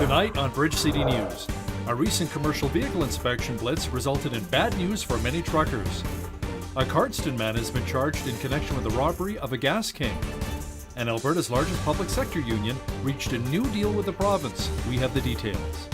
Tonight on Bridge City News, a recent commercial vehicle inspection blitz resulted in bad news for many truckers. A Cardston man has been charged in connection with the robbery of a gas king. And Alberta's largest public sector union reached a new deal with the province. We have the details.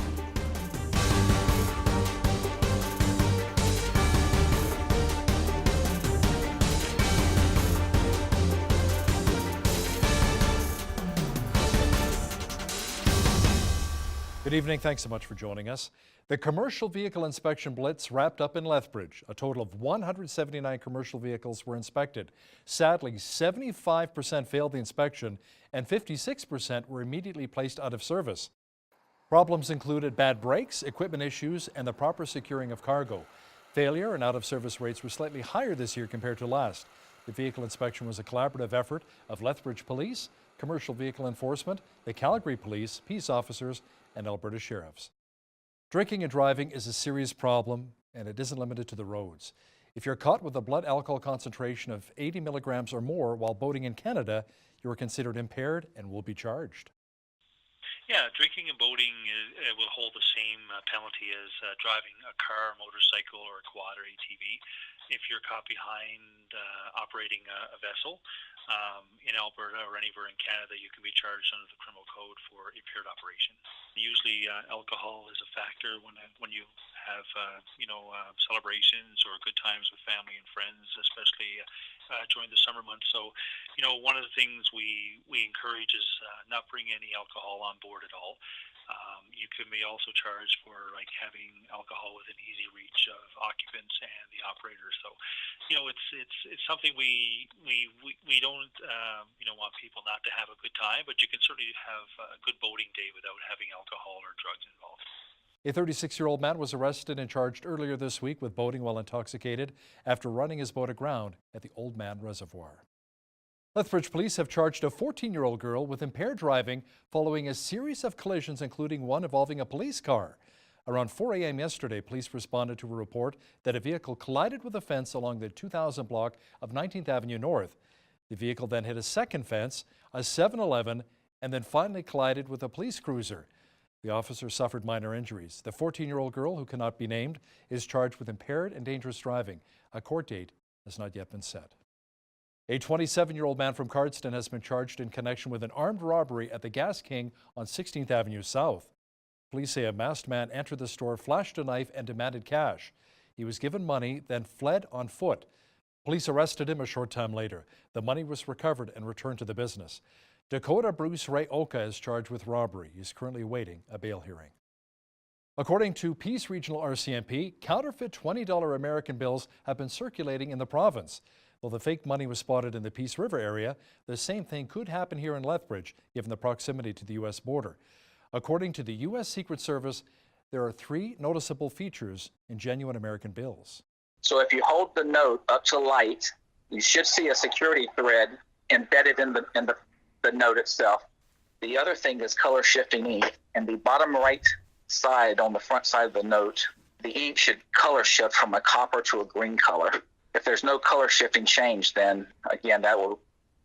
Good evening. Thanks so much for joining us. The commercial vehicle inspection blitz wrapped up in Lethbridge. A total of 179 commercial vehicles were inspected. Sadly, 75% failed the inspection and 56% were immediately placed out of service. Problems included bad brakes, equipment issues, and the proper securing of cargo. Failure and out-of-service rates were slightly higher this year compared to last. The vehicle inspection was a collaborative effort of Lethbridge Police, Commercial Vehicle Enforcement, the Calgary Police, peace officers, and Alberta sheriffs. Drinking and driving is a serious problem, and it isn't limited to the roads. If you're caught with a blood alcohol concentration of 80 milligrams or more while boating in Canada, you are considered impaired and will be charged. Yeah, drinking and boating will hold the same penalty as driving a car, motorcycle, or a quad or ATV. If you're caught behind operating a vessel in Alberta or anywhere in Canada, you can be charged under the criminal code for impaired operation. Usually, alcohol is a factor when you have celebrations or good times with family and friends, especially during the summer months. So, one of the things we encourage is not bring any alcohol on board at all. You can be also charged for having alcohol within easy reach of occupants and the operator. So, it's something we don't want people not to have a good time, but you can certainly have a good boating day without having alcohol or drugs involved. A 36-year-old man was arrested and charged earlier this week with boating while intoxicated after running his boat aground at the Old Man Reservoir. Lethbridge police have charged a 14-year-old girl with impaired driving following a series of collisions, including one involving a police car. Around 4 a.m. yesterday, police responded to a report that a vehicle collided with a fence along the 2000 block of 19th Avenue North. The vehicle then hit a second fence, a 7-Eleven, and then finally collided with a police cruiser. The officer suffered minor injuries. The 14-year-old girl, who cannot be named, is charged with impaired and dangerous driving. A court date has not yet been set. A 27-year-old man from Cardston has been charged in connection with an armed robbery at the Gas King on 16th Avenue South. Police say a masked man entered the store, flashed a knife, and demanded cash. He was given money, then fled on foot. Police arrested him a short time later. The money was recovered and returned to the business. Dakota Bruce Ray Oka is charged with robbery. He's currently awaiting a bail hearing. According to Peace Regional RCMP, counterfeit $20 American bills have been circulating in the province. Though the fake money was spotted in the Peace River area, the same thing could happen here in Lethbridge, given the proximity to the U.S. border. According to the U.S. Secret Service, there are 3 noticeable features in genuine American bills. So if you hold the note up to light, you should see a security thread embedded in the note itself. The other thing is color shifting ink. In the bottom right side, on the front side of the note, the ink should color shift from a copper to a green color. If there's no color shifting change, then again, that will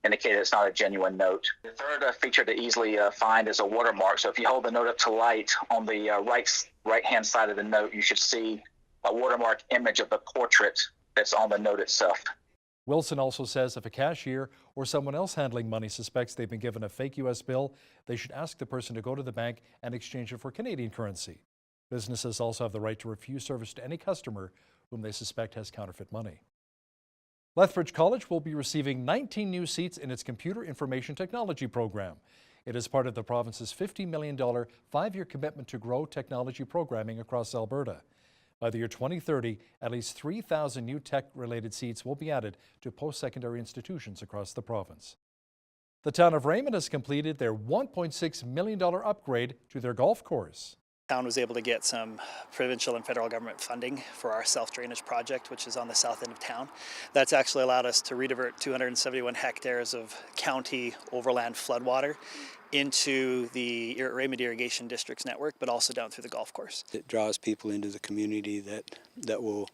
indicate it's not a genuine note. The third feature to easily find is a watermark. So if you hold the note up to light, on the right-hand side of the note, you should see a watermark image of the portrait that's on the note itself. Wilson also says if a cashier or someone else handling money suspects they've been given a fake U.S. bill, they should ask the person to go to the bank and exchange it for Canadian currency. Businesses also have the right to refuse service to any customer whom they suspect has counterfeit money. Lethbridge College will be receiving 19 new seats in its Computer Information Technology program. It is part of the province's $50 million 5-year commitment to grow technology programming across Alberta. By the year 2030, at least 3,000 new tech-related seats will be added to post-secondary institutions across the province. The town of Raymond has completed their $1.6 million upgrade to their golf course. Town was able to get some provincial and federal government funding for our self-drainage project, which is on the south end of town. That's actually allowed us to redivert 271 hectares of county overland floodwater into the Raymond Irrigation District's network, but also down through the golf course. It draws people into the community that will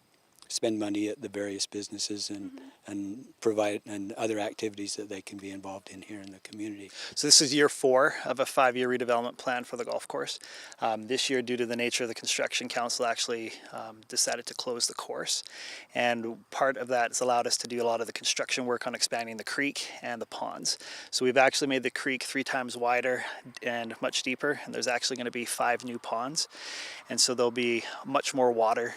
spend money at the various businesses and provide and other activities that they can be involved in here in the community. So this is year 4 of a 5-year redevelopment plan for the golf course. This year, due to the nature of the construction, council actually decided to close the course, and part of that has allowed us to do a lot of the construction work on expanding the creek and the ponds. So we've actually made the creek 3 times wider and much deeper, and there's actually going to be 5 new ponds, and so there'll be much more water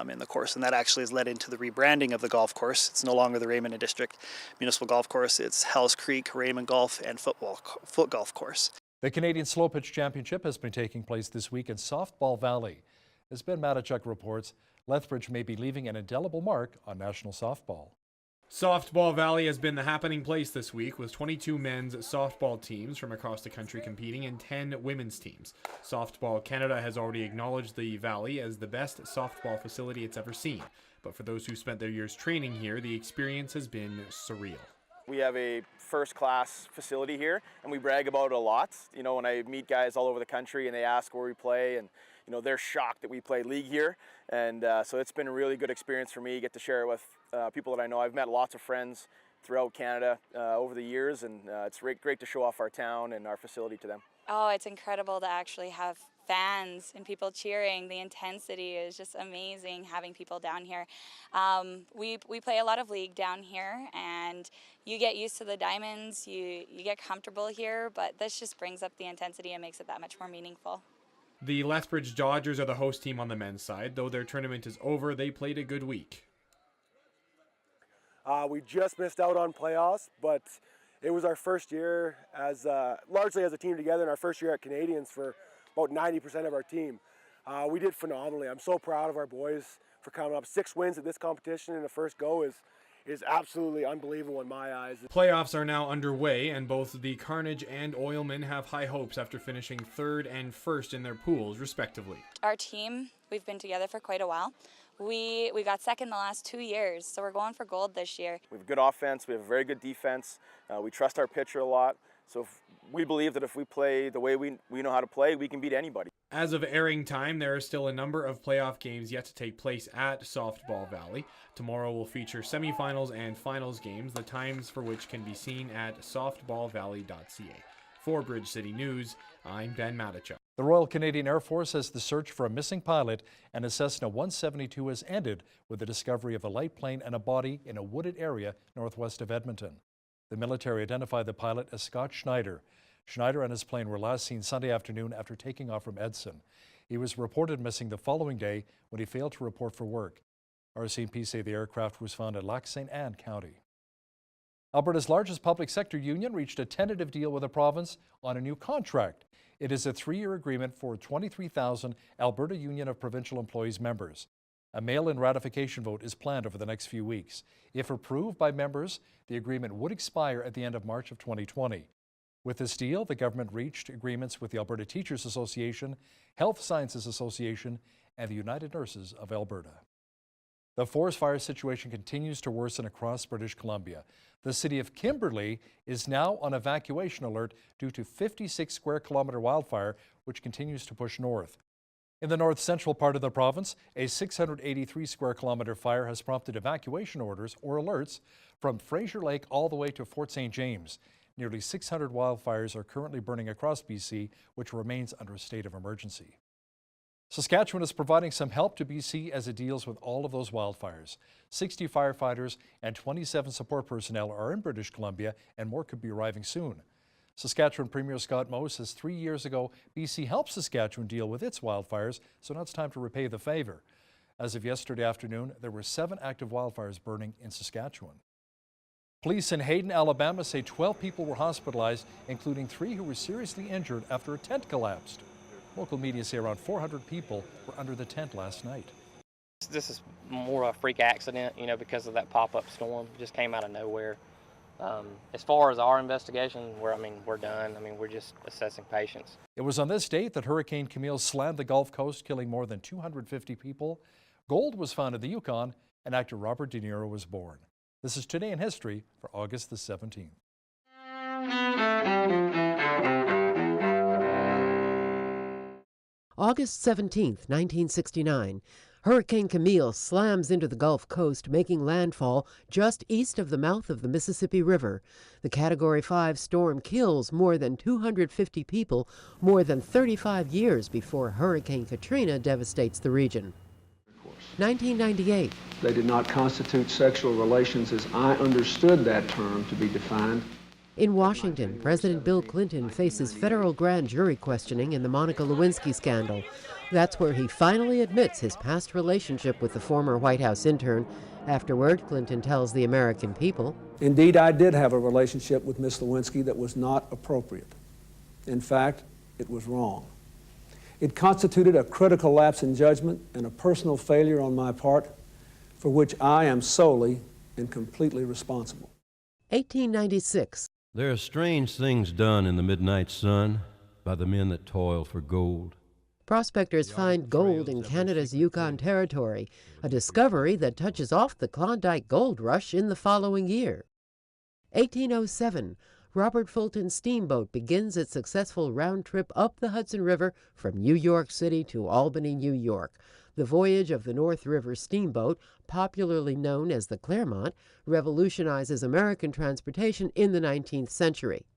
in the course, and that actually has led into the rebranding of the golf course. It's no longer the Raymond District Municipal Golf Course. It's Hells Creek, Raymond Golf, and Foot Golf Course. The Canadian Slow Pitch Championship has been taking place this week in Softball Valley. As Ben Matichuk reports, Lethbridge may be leaving an indelible mark on national softball. Softball Valley has been the happening place this week, with 22 men's softball teams from across the country competing and 10 women's teams. Softball Canada has already acknowledged the Valley as the best softball facility it's ever seen. But for those who spent their years training here, the experience has been surreal. We have a first-class facility here, and we brag about it a lot. You know, when I meet guys all over the country and they ask where we play, and you know, they're shocked that we play league here. And so it's been a really good experience for me. Get to share it with people that I know. I've met lots of friends throughout Canada over the years, and it's great to show off our town and our facility to them. Oh, it's incredible to actually have fans and people cheering. The intensity is just amazing having people down here. We play a lot of league down here, and you get used to the diamonds, you get comfortable here, but this just brings up the intensity and makes it that much more meaningful. The Lethbridge Dodgers are the host team on the men's side. Though their tournament is over, they played a good week. We just missed out on playoffs, but it was our first year as largely as a team together, and our first year at Canadians for about 90% of our team. We did phenomenally. I'm so proud of our boys for coming up. 6 wins at this competition in the first go is absolutely unbelievable in my eyes. Playoffs are now underway, and both the Carnage and Oilmen have high hopes after finishing 3rd and 1st in their pools, respectively. Our team, we've been together for quite a while. We got second the last 2 years, so we're going for gold this year. We have good offense, we have a very good defense, we trust our pitcher a lot, so we believe that if we play the way we know how to play, we can beat anybody. As of airing time, there are still a number of playoff games yet to take place at Softball Valley. Tomorrow will feature semifinals and finals games, the times for which can be seen at softballvalley.ca. For Bridge City News, I'm Ben Matichuk. The Royal Canadian Air Force says the search for a missing pilot and a Cessna 172 has ended with the discovery of a light plane and a body in a wooded area northwest of Edmonton. The military identified the pilot as Scott Schneider. Schneider and his plane were last seen Sunday afternoon after taking off from Edson. He was reported missing the following day when he failed to report for work. RCMP say the aircraft was found at Lac St. Anne County. Alberta's largest public sector union reached a tentative deal with the province on a new contract. It is a 3-year agreement for 23,000 Alberta Union of Provincial Employees members. A mail-in ratification vote is planned over the next few weeks. If approved by members, the agreement would expire at the end of March of 2020. With this deal, the government reached agreements with the Alberta Teachers Association, Health Sciences Association, and the United Nurses of Alberta. The forest fire situation continues to worsen across British Columbia. The city of Kimberley is now on evacuation alert due to 56 square kilometer wildfire, which continues to push north. In the north central part of the province, a 683 square kilometer fire has prompted evacuation orders or alerts from Fraser Lake all the way to Fort St. James. Nearly 600 wildfires are currently burning across BC, which remains under a state of emergency. Saskatchewan is providing some help to BC as it deals with all of those wildfires. 60 firefighters and 27 support personnel are in British Columbia, and more could be arriving soon. Saskatchewan Premier Scott Moe says 3 years ago, BC helped Saskatchewan deal with its wildfires, so now it's time to repay the favor. As of yesterday afternoon, there were 7 active wildfires burning in Saskatchewan. Police in Hayden, Alabama say 12 people were hospitalized, including 3 who were seriously injured after a tent collapsed. Local media say around 400 people were under the tent last night. This is more a freak accident, you know, because of that pop-up storm. It just came out of nowhere. As far as our investigation, we're done. We're just assessing patients. It was on this date that Hurricane Camille slammed the Gulf Coast, killing more than 250 people. Gold was found in the Yukon, and actor Robert De Niro was born. This is Today in History for August the 17th. August 17, 1969. Hurricane Camille slams into the Gulf Coast, making landfall just east of the mouth of the Mississippi River. The Category 5 storm kills more than 250 people, more than 35 years before Hurricane Katrina devastates the region. 1998. They did not constitute sexual relations as I understood that term to be defined. In Washington, President Bill Clinton faces federal grand jury questioning in the Monica Lewinsky scandal. That's where he finally admits his past relationship with the former White House intern. Afterward, Clinton tells the American people, Indeed, I did have a relationship with Miss Lewinsky that was not appropriate. In fact, it was wrong. It constituted a critical lapse in judgment and a personal failure on my part for which I am solely and completely responsible. 1896. There are strange things done in the midnight sun by the men that toil for gold. Prospectors find gold in Canada's Yukon Territory, a discovery that touches off the Klondike Gold Rush in the following year. 1807. Robert Fulton's steamboat begins its successful round trip up the Hudson River from New York City to Albany, New York. The voyage of the North River steamboat, popularly known as the Claremont, revolutionizes American transportation in the 19th century.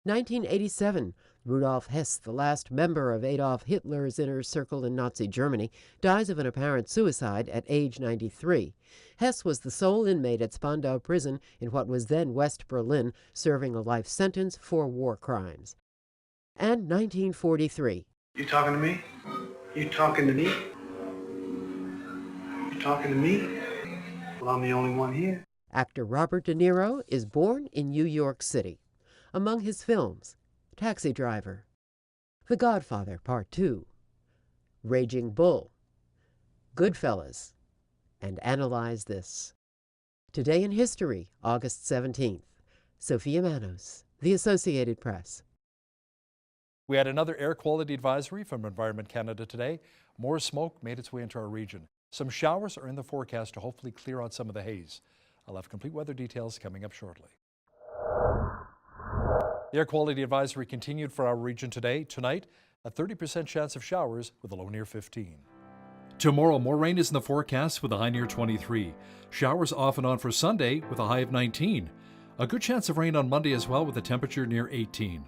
1987. Rudolf Hess, the last member of Adolf Hitler's inner circle in Nazi Germany, dies of an apparent suicide at age 93. Hess was the sole inmate at Spandau prison in what was then West Berlin, serving a life sentence for war crimes. And 1943. You talking to me? You talking to me? You talking to me? Well, I'm the only one here. Actor Robert De Niro is born in New York City. Among his films, Taxi Driver, The Godfather Part 2, Raging Bull, Goodfellas, and Analyze This. Today in History, August 17th. Sophia Manos, The Associated Press. We had another air quality advisory from Environment Canada today. More smoke made its way into our region. Some showers are in the forecast to hopefully clear out some of the haze. I'll have complete weather details coming up shortly. The air quality advisory continued for our region today. Tonight, a 30% chance of showers with a low near 15. Tomorrow, more rain is in the forecast with a high near 23. Showers off and on for Sunday with a high of 19. A good chance of rain on Monday as well with a temperature near 18.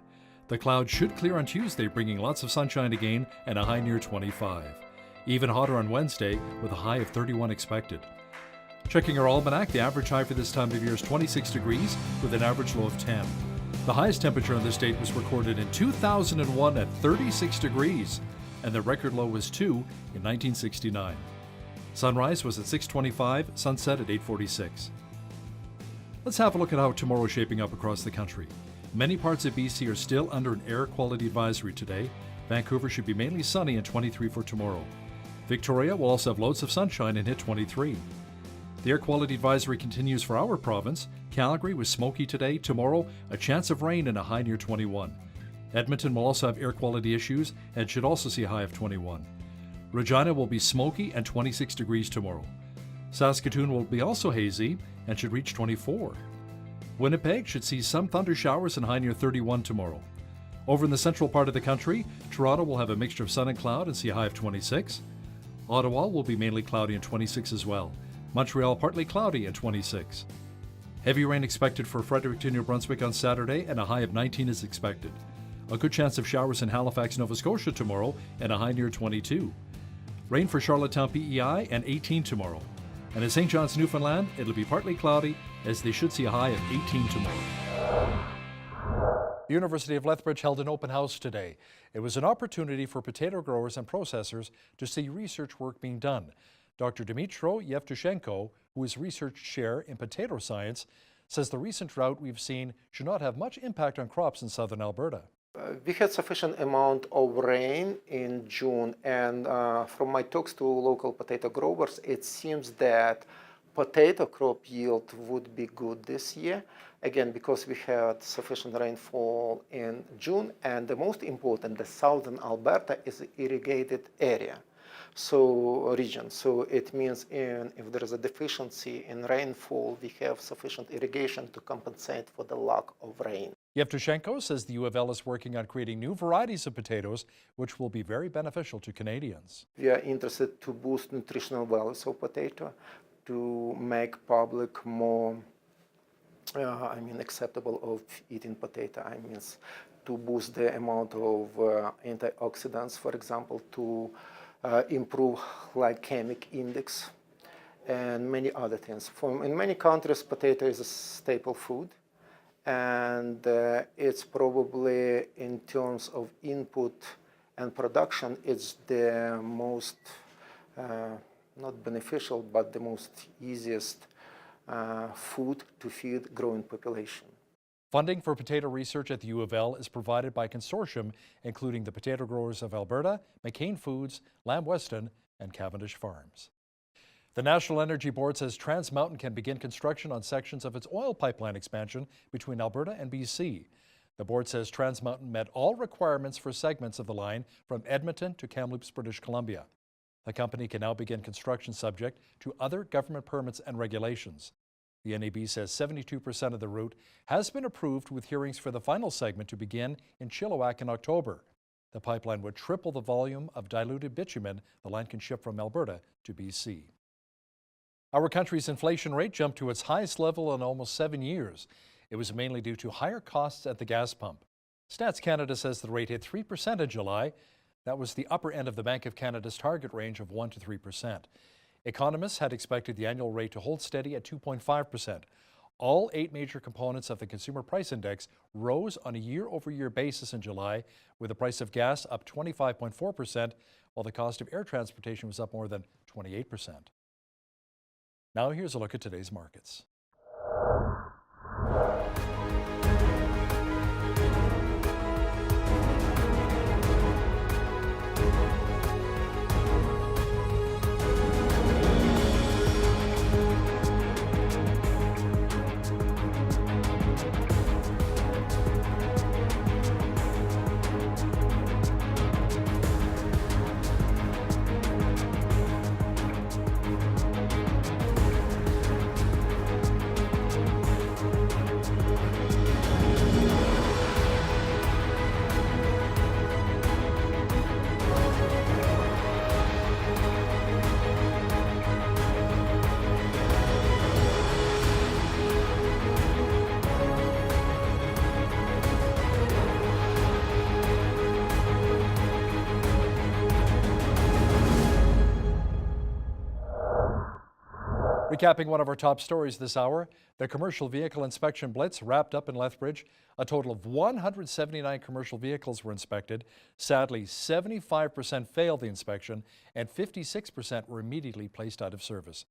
The clouds should clear on Tuesday, bringing lots of sunshine again and a high near 25. Even hotter on Wednesday with a high of 31 expected. Checking our almanac, the average high for this time of year is 26 degrees with an average low of 10. The highest temperature on this date was recorded in 2001 at 36 degrees, and the record low was 2 in 1969. Sunrise was at 6:25, sunset at 8:46. Let's have a look at how tomorrow is shaping up across the country. Many parts of BC are still under an air quality advisory today. Vancouver should be mainly sunny and 23 for tomorrow. Victoria will also have loads of sunshine and hit 23. The air quality advisory continues for our province. Calgary was smoky today. Tomorrow, a chance of rain and a high near 21. Edmonton will also have air quality issues and should also see a high of 21. Regina will be smoky and 26 degrees tomorrow. Saskatoon will be also hazy and should reach 24. Winnipeg should see some thunder showers and high near 31 tomorrow. Over in the central part of the country, Toronto will have a mixture of sun and cloud and see a high of 26. Ottawa will be mainly cloudy and 26 as well. Montreal partly cloudy and 26. Heavy rain expected for Fredericton, New Brunswick on Saturday and a high of 19 is expected. A good chance of showers in Halifax, Nova Scotia tomorrow and a high near 22. Rain for Charlottetown, PEI and 18 tomorrow. And in St. John's, Newfoundland, it'll be partly cloudy as they should see a high of 18 tomorrow. The University of Lethbridge held an open house today. It was an opportunity for potato growers and processors to see research work being done. Dr. Dmytro Yevtushenko, who is research chair in potato science, says the recent drought we've seen should not have much impact on crops in southern Alberta. We had sufficient amount of rain in June, and from my talks to local potato growers, it seems that potato crop yield would be good this year. Again, because we had sufficient rainfall in June, and the most important, the southern Alberta is an irrigated area. Region. So it means if there is a deficiency in rainfall, we have sufficient irrigation to compensate for the lack of rain. Yevtushenko says the U of L is working on creating new varieties of potatoes, which will be very beneficial to Canadians. We are interested to boost nutritional values of potato, to make public more acceptable of eating potato. To boost the amount of antioxidants, for example, to improve glycemic index, and many other things. In many countries, potato is a staple food, and it's probably, in terms of input and production, it's the most, not beneficial, but the most easiest food to feed growing population. Funding for potato research at the U of L is provided by a consortium including the Potato Growers of Alberta, McCain Foods, Lamb Weston, and Cavendish Farms. The National Energy Board says Trans Mountain can begin construction on sections of its oil pipeline expansion between Alberta and BC. The board says Trans Mountain met all requirements for segments of the line from Edmonton to Kamloops, British Columbia. The company can now begin construction subject to other government permits and regulations. The NAB says 72% of the route has been approved, with hearings for the final segment to begin in Chilliwack in October. The pipeline would triple the volume of diluted bitumen the line can ship from Alberta to BC. Our country's inflation rate jumped to its highest level in almost 7 years. It was mainly due to higher costs at the gas pump. Stats Canada says the rate hit 3% in July. That was the upper end of the Bank of Canada's target range of 1 to 3%. Economists had expected the annual rate to hold steady at 2.5%. All 8 major components of the Consumer Price Index rose on a year-over-year basis in July, with the price of gas up 25.4%, while the cost of air transportation was up more than 28%. Now here's a look at today's markets. Recapping one of our top stories this hour, the commercial vehicle inspection blitz wrapped up in Lethbridge. A total of 179 commercial vehicles were inspected. Sadly, 75% failed the inspection and 56% were immediately placed out of service.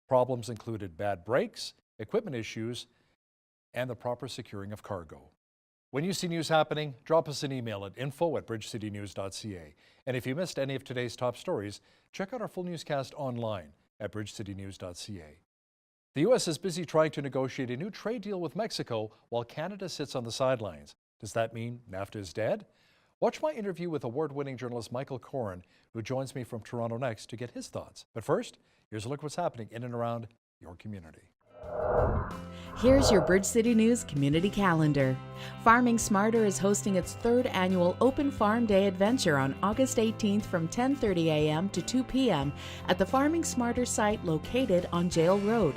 Problems included bad brakes, equipment issues, and the proper securing of cargo. When you see news happening, drop us an email at info@bridgecitynews.ca. And if you missed any of today's top stories, check out our full newscast online at bridgecitynews.ca. The U.S. is busy trying to negotiate a new trade deal with Mexico while Canada sits on the sidelines. Does that mean NAFTA is dead? Watch my interview with award-winning journalist Michael Coren, who joins me from Toronto next to get his thoughts. But first, here's a look at what's happening in and around your community. Here's your Bridge City News community calendar. Farming Smarter is hosting its 3rd annual Open Farm Day adventure on August 18th from 10:30 a.m. to 2 p.m. at the Farming Smarter site located on Jail Road.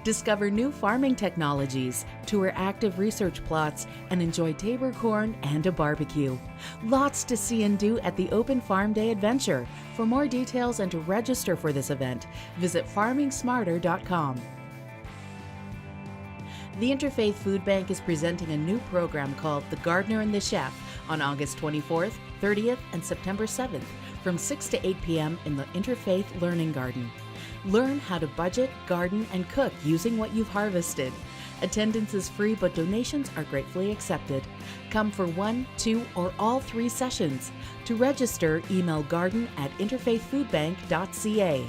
Discover new farming technologies, tour active research plots, and enjoy Tabor corn and a barbecue. Lots to see and do at the Open Farm Day adventure. For more details and to register for this event, visit farmingsmarter.com. The Interfaith Food Bank is presenting a new program called The Gardener and the Chef on August 24th, 30th, and September 7th from 6 to 8 p.m. in the Interfaith Learning Garden. Learn how to budget, garden, and cook using what you've harvested. Attendance is free, but donations are gratefully accepted. Come for 1, 2, or all 3 sessions. To register, email garden@interfaithfoodbank.ca.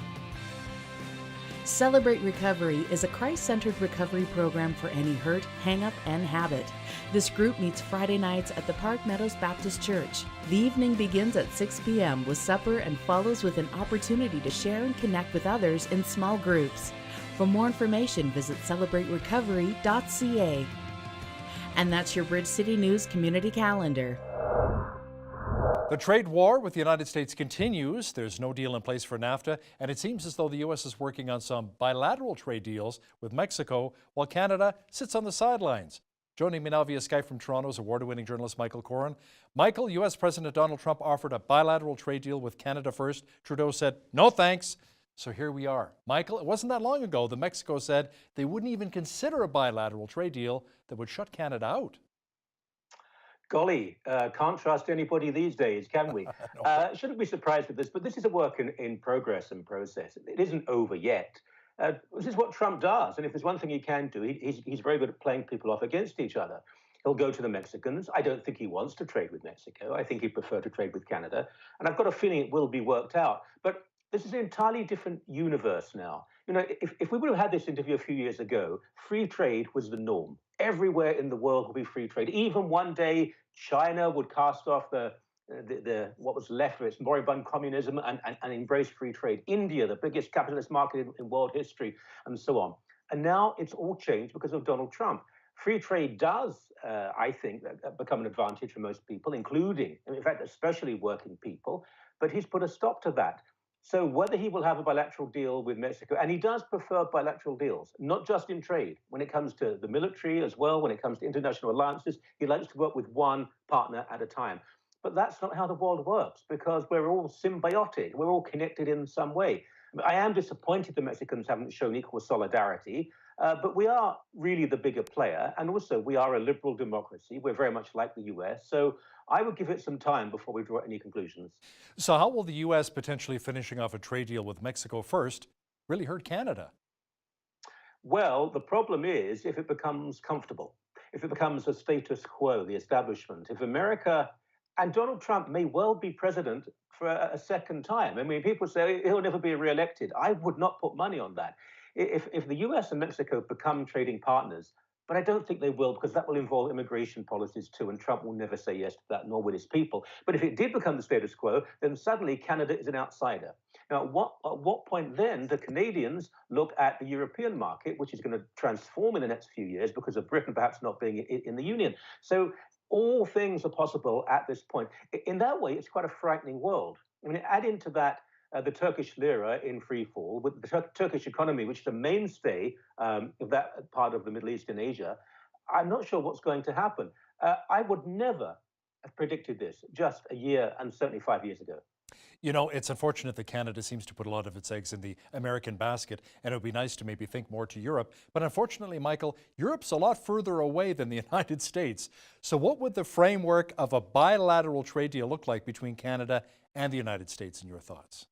Celebrate Recovery is a Christ-centered recovery program for any hurt, hang-up, and habit. This group meets Friday nights at the Park Meadows Baptist Church. The evening begins at 6 p.m. with supper and follows with an opportunity to share and connect with others in small groups. For more information, visit celebraterecovery.ca. And that's your Bridge City News Community Calendar. The trade war with the United States continues. There's no deal in place for NAFTA, and it seems as though the U.S. is working on some bilateral trade deals with Mexico, while Canada sits on the sidelines. Joining me now via Skype from Toronto is award-winning journalist Michael Coren. Michael, U.S. President Donald Trump offered a bilateral trade deal with Canada first. Trudeau said, no thanks. So here we are. Michael, it wasn't that long ago that Mexico said they wouldn't even consider a bilateral trade deal that would shut Canada out. Golly, can't trust anybody these days, can we? No. Shouldn't be surprised with this, but this is a work in progress and process. It isn't over yet. This is what Trump does, and if there's one thing he can do, he's very good at playing people off against each other. He'll go to the Mexicans. I don't think he wants to trade with Mexico. I think he'd prefer to trade with Canada, and I've got a feeling it will be worked out. But this is an entirely different universe now. You know, if we would have had this interview a few years ago, free trade was the norm. Everywhere in the world would be free trade. Even one day, China would cast off the what was left of its moribund communism and embrace free trade. India, the biggest capitalist market in world history, and so on. And now it's all changed because of Donald Trump. Free trade does, I think, become an advantage for most people, including, in fact, especially working people. But he's put a stop to that. So whether he will have a bilateral deal with Mexico, and he does prefer bilateral deals, not just in trade, when it comes to the military as well, when it comes to international alliances, he likes to work with one partner at a time. But that's not how the world works, because we're all symbiotic. We're all connected in some way. I am disappointed the Mexicans haven't shown equal solidarity, but we are really the bigger player. And also, we are a liberal democracy. We're very much like the US. So I would give it some time before we draw any conclusions. So how will the U.S. potentially finishing off a trade deal with Mexico first really hurt Canada? Well, the problem is if it becomes comfortable, if it becomes a status quo, the establishment, if America, and Donald Trump may well be president for a second time. I mean, people say he'll never be reelected. I would not put money on that. If the US and Mexico become trading partners, but I don't think they will, because that will involve immigration policies too, and Trump will never say yes to that, nor will his people. But if it did become the status quo, then suddenly Canada is an outsider. Now, at what point then do Canadians look at the European market, which is going to transform in the next few years because of Britain perhaps not being in the Union? So all things are possible at this point. In that way, it's quite a frightening world. I mean, add into that the Turkish lira in free fall, with the Turkish economy, which is a mainstay of that part of the Middle East and Asia. I'm not sure what's going to happen. I would never have predicted this just a year and certainly 5 years ago. You know, it's unfortunate that Canada seems to put a lot of its eggs in the American basket, and it would be nice to maybe think more to Europe. But unfortunately, Michael, Europe's a lot further away than the United States. So what would the framework of a bilateral trade deal look like between Canada and the United States in your thoughts?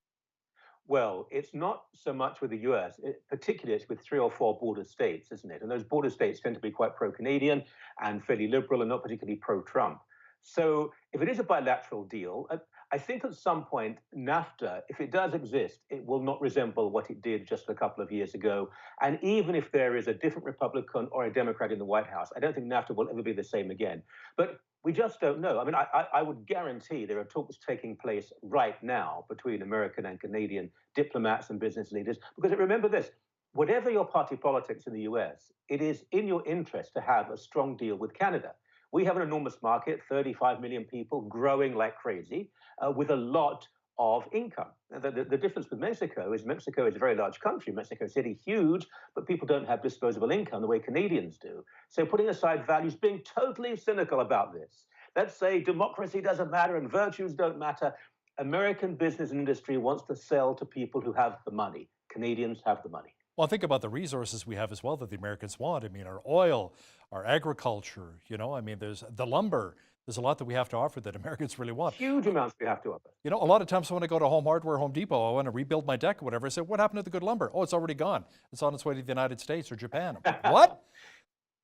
Well, it's not so much with the US, particularly it's with 3 or 4 border states, isn't it? And those border states tend to be quite pro-Canadian and fairly liberal and not particularly pro-Trump. So if it is a bilateral deal, I think at some point NAFTA, if it does exist, it will not resemble what it did just a couple of years ago. And even if there is a different Republican or a Democrat in the White House, I don't think NAFTA will ever be the same again. But we just don't know. I mean, I would guarantee there are talks taking place right now between American and Canadian diplomats and business leaders. Because remember this, whatever your party politics in the US, it is in your interest to have a strong deal with Canada. We have an enormous market, 35 million people, growing like crazy, with a lot of income. The difference with Mexico is a very large country. Mexico City, huge, but people don't have disposable income the way Canadians do. So putting aside values, being totally cynical about this, let's say democracy doesn't matter and virtues don't matter. American business and industry wants to sell to people who have the money. Canadians have the money. Well, think about the resources we have as well that the Americans want. I mean, our oil, our agriculture, you know, I mean, there's the lumber. There's a lot that we have to offer that Americans really want. Huge amounts we have to offer. You know, a lot of times when I go to Home Hardware, Home Depot, I want to rebuild my deck or whatever. I say, what happened to the good lumber? Oh, it's already gone. It's on its way to the United States or Japan. What?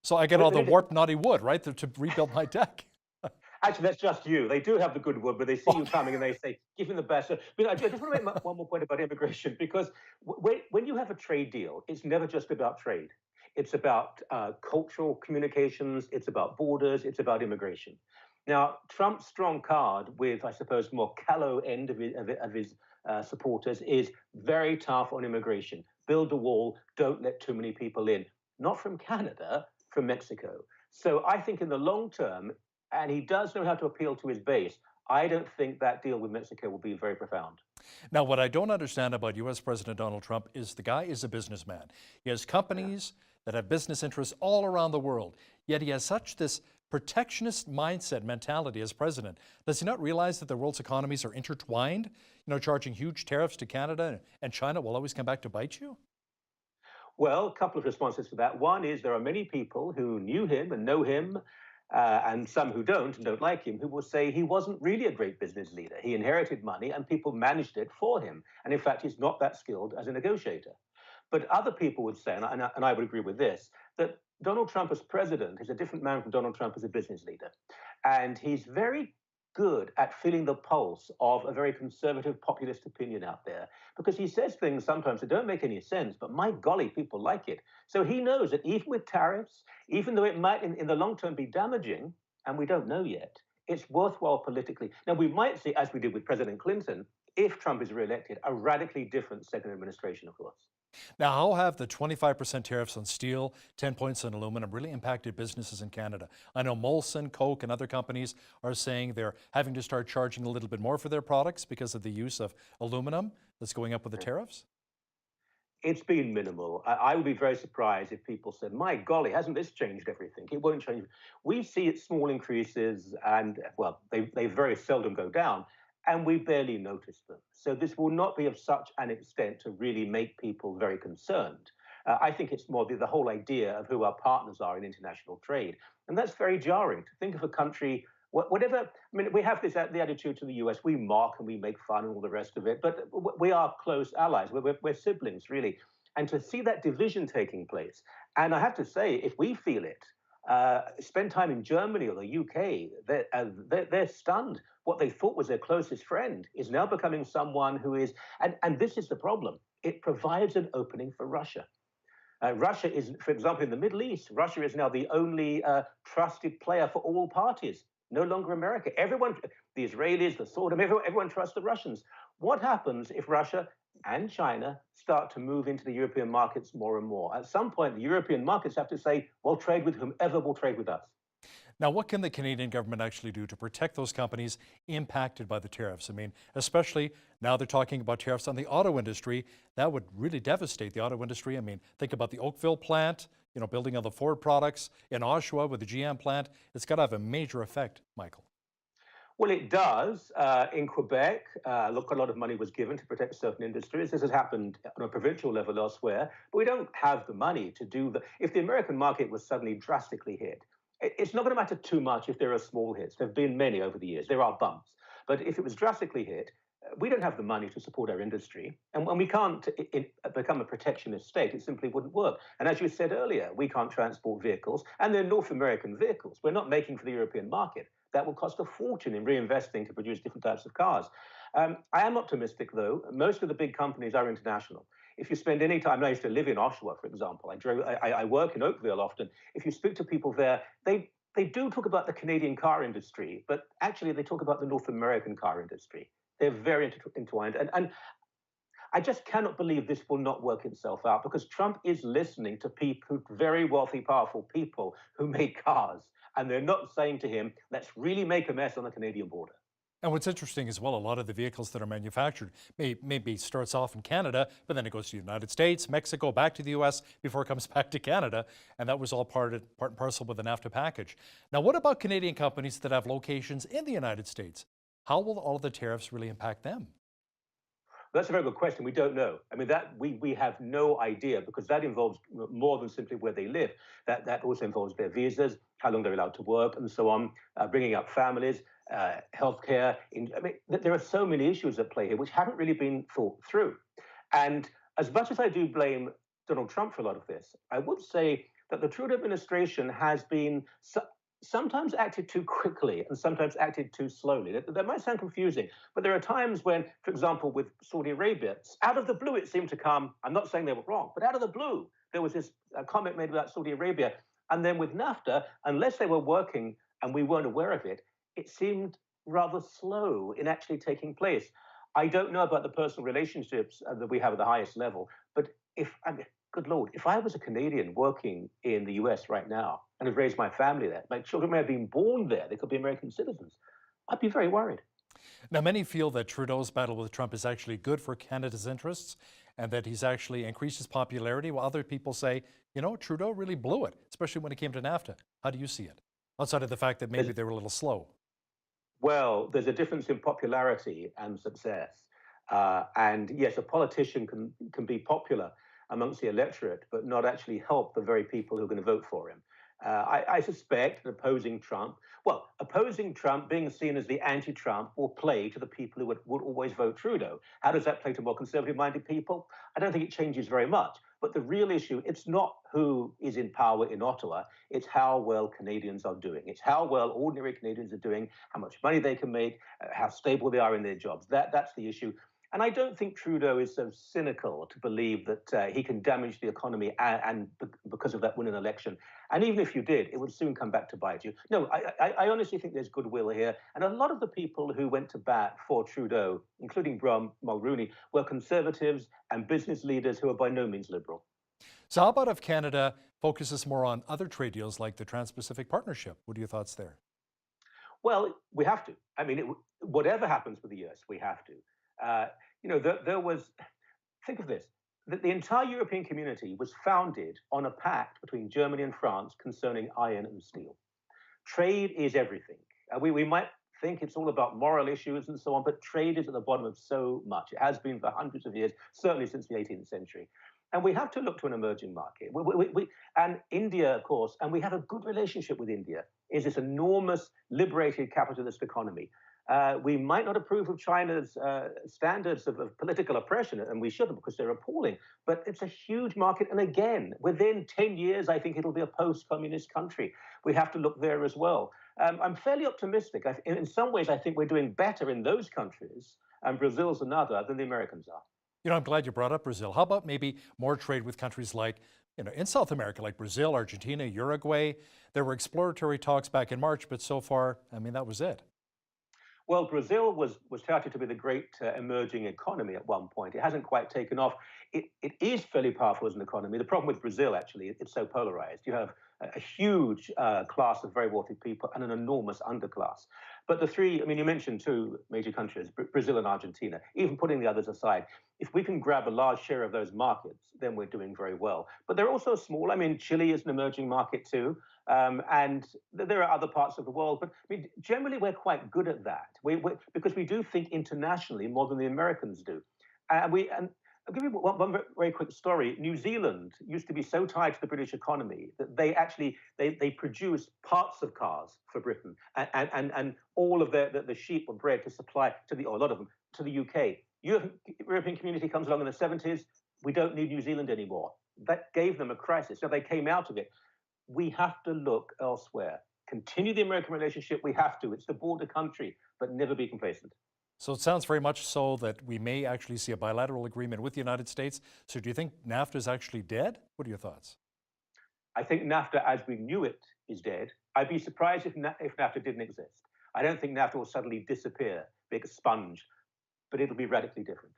So I get all the warped, naughty wood, right, to rebuild my deck. Actually, that's just you. They do have the good wood, but they see you coming and they say, give him the best. But I just want to make one more point about immigration, because when you have a trade deal, it's never just about trade. It's about cultural communications. It's about borders. It's about immigration. Now, Trump's strong card with, I suppose, more callow end of his supporters is very tough on immigration. Build a wall. Don't let too many people in. Not from Canada, from Mexico. So I think in the long term, and he does know how to appeal to his base, I don't think that deal with Mexico will be very profound. Now, what I don't understand about U.S. President Donald Trump is the guy is a businessman. He has companies that have business interests all around the world, yet he has such this protectionist mindset mentality as president. Does he not realize that the world's economies are intertwined? You know, charging huge tariffs to Canada and China will always come back to bite you? Well, a couple of responses to that. One is there are many people who knew him and know him, and some who don't and don't like him, who will say he wasn't really a great business leader. He inherited money and people managed it for him. And in fact, he's not that skilled as a negotiator. But other people would say, and I would agree with this, that Donald Trump as president is a different man from Donald Trump as a business leader. And he's very good at feeling the pulse of a very conservative populist opinion out there, because he says things sometimes that don't make any sense, but my golly, people like it. So he knows that even with tariffs, even though it might in the long term be damaging, and we don't know yet, it's worthwhile politically. Now, we might see, as we did with President Clinton, if Trump is reelected, a radically different second administration, of course. Now, how have the 25% tariffs on steel, 10 points on aluminum really impacted businesses in Canada? I know Molson, Coke, and other companies are saying they're having to start charging a little bit more for their products because of the use of aluminum that's going up with the tariffs. It's been minimal. I would be very surprised if people said, my golly, hasn't this changed everything? It won't change. We see small increases and, well, they very seldom go down, and we barely notice them. So this will not be of such an extent to really make people very concerned. I think it's more the whole idea of who our partners are in international trade. And that's very jarring to think of a country, whatever, I mean, we have the attitude to the US, we mock and we make fun and all the rest of it, but we are close allies, we're siblings, really. And to see that division taking place, and I have to say, if we feel it, spend time in Germany or the UK, they're stunned. What they thought was their closest friend is now becoming someone who is, and this is the problem, it provides an opening for Russia. Russia is, for example, in the Middle East, Russia is now the only trusted player for all parties, no longer America. Everyone, the Israelis, the Saudis, everyone trusts the Russians. What happens if Russia and China start to move into the European markets more and more? At some point, the European markets have to say, we'll trade with whomever will trade with us. Now, what can the Canadian government actually do to protect those companies impacted by the tariffs? I mean, especially now they're talking about tariffs on the auto industry. That would really devastate the auto industry. I mean, think about the Oakville plant, you know, building on the Ford products, in Oshawa with the GM plant. It's got to have a major effect, Michael. Well, it does. In Quebec, look, a lot of money was given to protect certain industries. This has happened on a provincial level elsewhere, but we don't have the money to do that. If the American market was suddenly drastically hit, it's not going to matter too much if there are small hits. There have been many over the years. There are bumps. But if it was drastically hit, we don't have the money to support our industry. And when we can't become a protectionist state, it simply wouldn't work. And as you said earlier, we can't transport vehicles, and they're North American vehicles. We're not making for the European market. That will cost a fortune in reinvesting to produce different types of cars. I am optimistic, though. Most of the big companies are international. If you spend any time, I used to live in Oshawa, for example. I work in Oakville often. If you speak to people there, they do talk about the Canadian car industry, but actually they talk about the North American car industry. They're very entwined. And I just cannot believe this will not work itself out, because Trump is listening to people, very wealthy, powerful people who make cars. And they're not saying to him, let's really make a mess on the Canadian border. And what's interesting as well, a lot of the vehicles that are manufactured maybe starts off in Canada, but then it goes to the United States, Mexico, back to the U.S. before it comes back to Canada. And that was all part and parcel with the NAFTA package. Now, what about Canadian companies that have locations in the United States? How will all of the tariffs really impact them? That's a very good question. We don't know. I mean, that we have no idea, because that involves more than simply where they live. That also involves their visas, how long they're allowed to work, and so on, bringing up families, healthcare. I mean, there are so many issues at play here which haven't really been thought through. And as much as I do blame Donald Trump for a lot of this, I would say that the Trudeau administration has been sometimes acted too quickly and sometimes acted too slowly. That might sound confusing, but there are times when, for example, with Saudi Arabia, out of the blue it seemed to come, I'm not saying they were wrong, but out of the blue, there was this comment made about Saudi Arabia. And then with NAFTA, unless they were working and we weren't aware of it, it seemed rather slow in actually taking place. I don't know about the personal relationships that we have at the highest level, but good Lord, if I was a Canadian working in the US right now and had raised my family there, my children may have been born there, they could be American citizens, I'd be very worried. Now, many feel that Trudeau's battle with Trump is actually good for Canada's interests and that he's actually increased his popularity, while other people say, you know, Trudeau really blew it, especially when it came to NAFTA. How do you see it? Outside of the fact that maybe they were a little slow. Well, there's a difference in popularity and success. And yes, a politician can be popular amongst the electorate, but not actually help the very people who are going to vote for him. I suspect that opposing Trump, being seen as the anti-Trump, will play to the people who would always vote Trudeau. How does that play to more conservative-minded people? I don't think it changes very much. But the real issue, it's not who is in power in Ottawa, it's how well Canadians are doing. It's how well ordinary Canadians are doing, how much money they can make, how stable they are in their jobs. That's the issue. And I don't think Trudeau is so cynical to believe that he can damage the economy and because of that win an election. And even if you did, it would soon come back to bite you. No, I honestly think there's goodwill here. And a lot of the people who went to bat for Trudeau, including Bram Mulroney, were conservatives and business leaders who are by no means liberal. So how about if Canada focuses more on other trade deals like the Trans-Pacific Partnership? What are your thoughts there? Well, we have to. I mean, whatever happens with the US, we have to. There was, think of this, that the entire European community was founded on a pact between Germany and France concerning iron and steel. Trade is everything. We might think it's all about moral issues and so on, but trade is at the bottom of so much. It has been for hundreds of years, certainly since the 18th century. And we have to look to an emerging market. And India, of course, and we have a good relationship with India, is this enormous liberated capitalist economy. We might not approve of China's standards of political oppression, and we shouldn't because they're appalling, but it's a huge market. And again, within 10 years, I think it'll be a post-communist country. We have to look there as well. I'm fairly optimistic. In some ways, I think we're doing better in those countries, and Brazil's another, than the Americans are. You know, I'm glad you brought up Brazil. How about maybe more trade with countries like, in South America, like Brazil, Argentina, Uruguay? There were exploratory talks back in March, but so far, I mean, that was it. Well, Brazil was touted to be the great emerging economy at one point. It hasn't quite taken off. It is fairly powerful as an economy. The problem with Brazil, actually, it's so polarized. You have a huge class of very wealthy people and an enormous underclass. But the three, I mean, you mentioned two major countries, Brazil and Argentina. Even putting the others aside, if we can grab a large share of those markets, then we're doing very well. But they're also small. I mean, Chile is an emerging market too. And there are other parts of the world. But I mean, generally, we're quite good at that because we do think internationally more than the Americans do. And I'll give you one very quick story. New Zealand used to be so tied to the British economy that they produced parts of cars for Britain, and all of the sheep were bred to supply or a lot of them to the UK. European community comes along in the 70s. We don't need New Zealand anymore. That gave them a crisis. So they came out of it. We have to look elsewhere. Continue the American relationship. We have to. It's the border country, but never be complacent. So it sounds very much so that we may actually see a bilateral agreement with the United States. So do you think NAFTA is actually dead? What are your thoughts? I think NAFTA as we knew it is dead. I'd be surprised if NAFTA didn't exist. I don't think NAFTA will suddenly disappear, be a sponge, but it'll be radically different.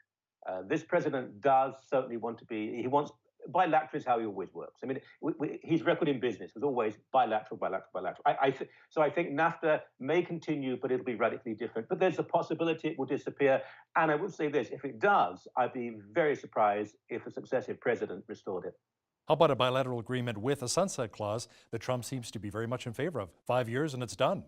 This president does certainly want to be, he wants, bilateral is how he always works. I mean, his record in business was always bilateral. So I think NAFTA may continue, but it'll be radically different. But there's a possibility it will disappear. And I would say this, if it does, I'd be very surprised if a successive president restored it. How about a bilateral agreement with a sunset clause that Trump seems to be very much in favor of? 5 years and it's done.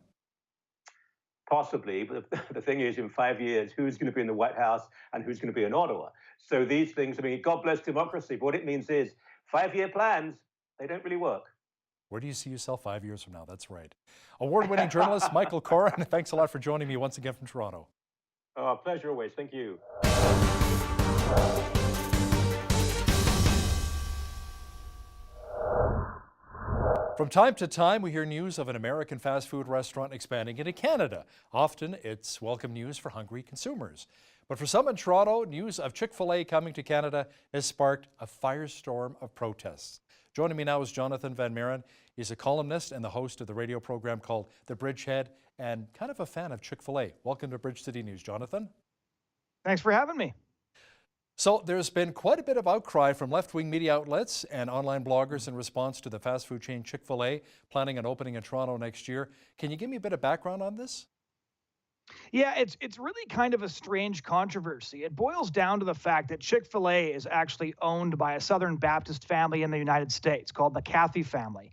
Possibly, but the thing is, in 5 years, who's going to be in the White House and who's going to be in Ottawa? So these things, I mean, God bless democracy, but what it means is 5-year plans, they don't really work. Where do you see yourself 5 years from now? That's right. Award-winning journalist Michael Coran, thanks a lot for joining me once again from Toronto. Oh, pleasure always. Thank you. From time to time, we hear news of an American fast food restaurant expanding into Canada. Often, it's welcome news for hungry consumers. But for some in Toronto, news of Chick-fil-A coming to Canada has sparked a firestorm of protests. Joining me now is Jonathan Van Maren. He's a columnist and the host of the radio program called The Bridgehead and kind of a fan of Chick-fil-A. Welcome to Bridge City News, Jonathan. Thanks for having me. So there's been quite a bit of outcry from left-wing media outlets and online bloggers in response to the fast food chain Chick-fil-A planning on opening in Toronto next year. Can you give me a bit of background on this? Yeah, it's really kind of a strange controversy. It boils down to the fact that Chick-fil-A is actually owned by a Southern Baptist family in the United States called the Cathy family.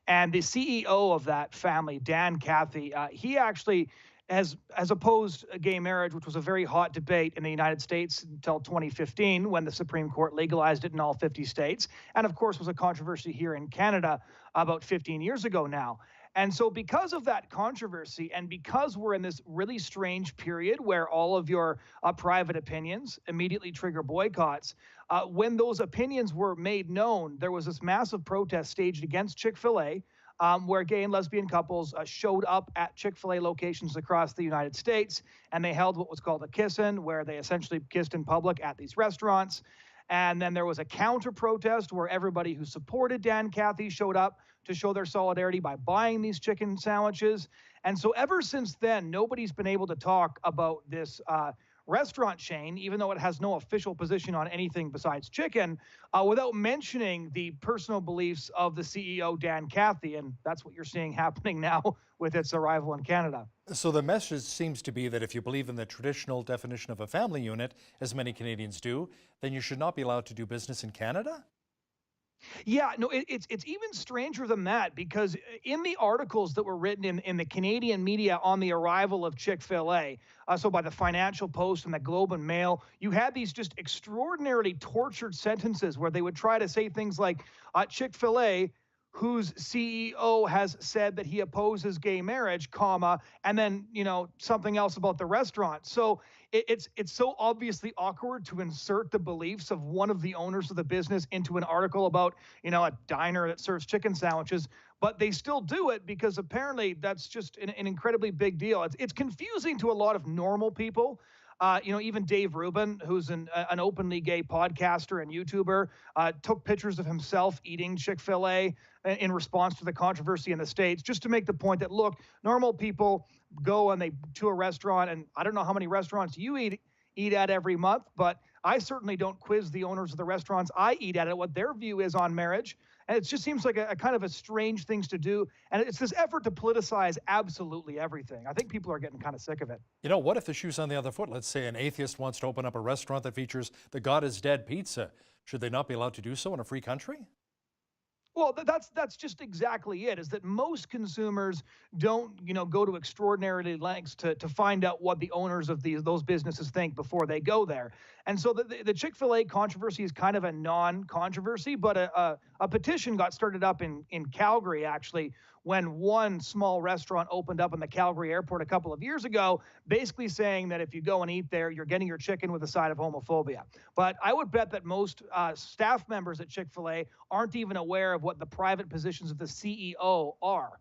And the CEO of that family, Dan Cathy, he actually has opposed gay marriage, which was a very hot debate in the United States until 2015 when the Supreme Court legalized it in all 50 states. And of course was a controversy here in Canada about 15 years ago now. And so, because of that controversy, and because we're in this really strange period where all of your private opinions immediately trigger boycotts, when those opinions were made known, there was this massive protest staged against Chick-fil-A, where gay and lesbian couples showed up at Chick-fil-A locations across the United States, and they held what was called a kiss-in, where they essentially kissed in public at these restaurants. And then there was a counter protest where everybody who supported Dan Cathy showed up to show their solidarity by buying these chicken sandwiches. And so ever since then, nobody's been able to talk about this restaurant chain, even though it has no official position on anything besides chicken, without mentioning the personal beliefs of the CEO, Dan Cathy. And that's what you're seeing happening now with its arrival in Canada. So the message seems to be that if you believe in the traditional definition of a family unit, as many Canadians do, then you should not be allowed to do business in Canada? Yeah, no, it's even stranger than that, because in the articles that were written in the Canadian media on the arrival of Chick-fil-A, so by the Financial Post and the Globe and Mail, you had these just extraordinarily tortured sentences where they would try to say things like Chick-fil-A, whose CEO has said that he opposes gay marriage, comma, and then, something else about the restaurant. So it's so obviously awkward to insert the beliefs of one of the owners of the business into an article about, a diner that serves chicken sandwiches, but they still do it because apparently that's just an incredibly big deal. It's confusing to a lot of normal people. Even Dave Rubin, who's an openly gay podcaster and YouTuber, took pictures of himself eating Chick-fil-A in response to the controversy in the States, just to make the point that, look, normal people go to a restaurant, and I don't know how many restaurants you eat at every month, but I certainly don't quiz the owners of the restaurants I eat at what their view is on marriage. And it just seems like a kind of a strange thing to do. And it's this effort to politicize absolutely everything. I think people are getting kind of sick of it. What if the shoe's on the other foot? Let's say an atheist wants to open up a restaurant that features the God is Dead pizza. Should they not be allowed to do so in a free country? Well, that's just exactly it, is that most consumers don't, go to extraordinary lengths to find out what the owners of those businesses think before they go there. And so the Chick-fil-A controversy is kind of a non-controversy, but a petition got started up in Calgary, actually, when one small restaurant opened up in the Calgary airport a couple of years ago, basically saying that if you go and eat there, you're getting your chicken with a side of homophobia. But I would bet that most staff members at Chick-fil-A aren't even aware of what the private positions of the CEO are.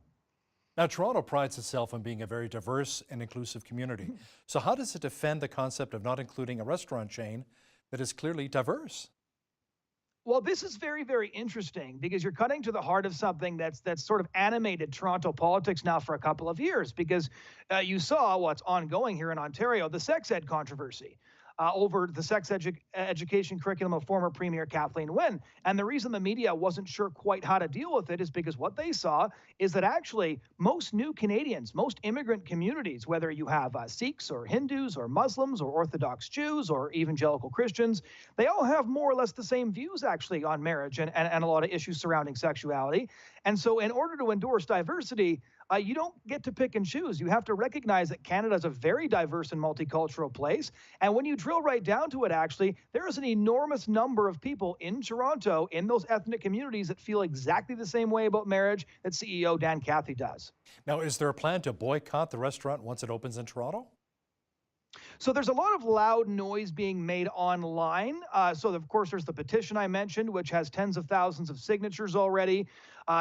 Now, Toronto prides itself on being a very diverse and inclusive community. So how does it defend the concept of not including a restaurant chain that is clearly diverse? Well, this is very, very interesting, because you're cutting to the heart of something that's sort of animated Toronto politics now for a couple of years, because you saw what's ongoing here in Ontario, the sex ed controversy. Over the sex education curriculum of former Premier Kathleen Wynne. And the reason the media wasn't sure quite how to deal with it is because what they saw is that actually most new Canadians, most immigrant communities, whether you have Sikhs or Hindus or Muslims or Orthodox Jews or evangelical Christians, they all have more or less the same views actually on marriage and a lot of issues surrounding sexuality. And so in order to endorse diversity, you don't get to pick and choose. You have to recognize that Canada is a very diverse and multicultural place. And when you drill right down to it, actually, there is an enormous number of people in Toronto, in those ethnic communities, that feel exactly the same way about marriage that CEO Dan Cathy does. Now, is there a plan to boycott the restaurant once it opens in Toronto? So there's a lot of loud noise being made online. So of course, there's the petition I mentioned, which has tens of thousands of signatures already.